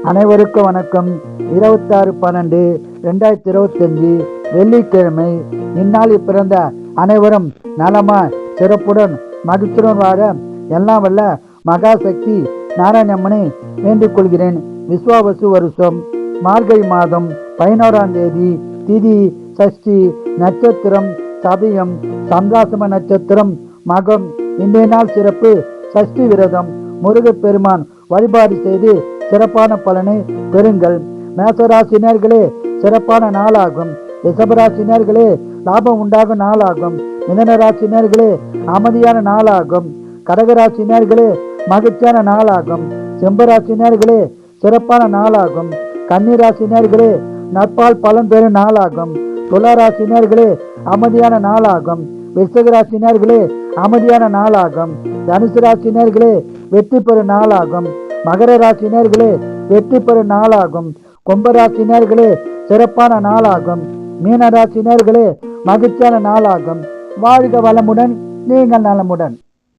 அனைவருக்கும் வணக்கம். 26/12/2025 வெள்ளிக்கிழமை. இந்நாளில் பிறந்த அனைவரும் நலமா சிறப்புடன் மகிழ்ச்சியுடன் வாழ எல்லாம் வல்ல மகாசக்தி நாராயணம்மனை வேண்டிக் கொள்கிறேன். விஸ்வாவசு வருஷம் மார்கழி மாதம் 11ஆம் தேதி, திதி சஷ்டி, நட்சத்திரம் சதயம், சந்திராசம நட்சத்திரம் மகம். இன்றைய நாள் சிறப்பு சஷ்டி விரதம். முருகப்பெருமான் வழிபாடு செய்து சிறப்பான பலனை பெறுங்கள். மேசராசினியர்களே சிறப்பான நாளாகும். ரிஷபராசினியர்களே லாபம் உண்டாகும் நாளாகும். மிதனராசினியர்களே அமைதியான நாளாகும். கடகராசினியர்களே மகிழ்ச்சியான நாளாகும். செம்பராசினியர்களே சிறப்பான நாளாகும். கன்னிராசினியர்களே நட்பால் பலன் பெறும் நாளாகும். துளாராசினியர்களே அமைதியான நாளாகும். விருச்சிகராசினியர்களே அமைதியான நாளாகும். தனுசு ராசினியர்களே வெற்றி பெறும் நாளாகும். மகர ராசினியர்களே வெற்றி பெறும் நாளாகும். கும்பராசினியர்களே சிறப்பான நாளாகும். மீனராசினியர்களே மகிழ்ச்சியான நாளாகும். வாழ்க வளமுடன், நீங்கள் நலமுடன்.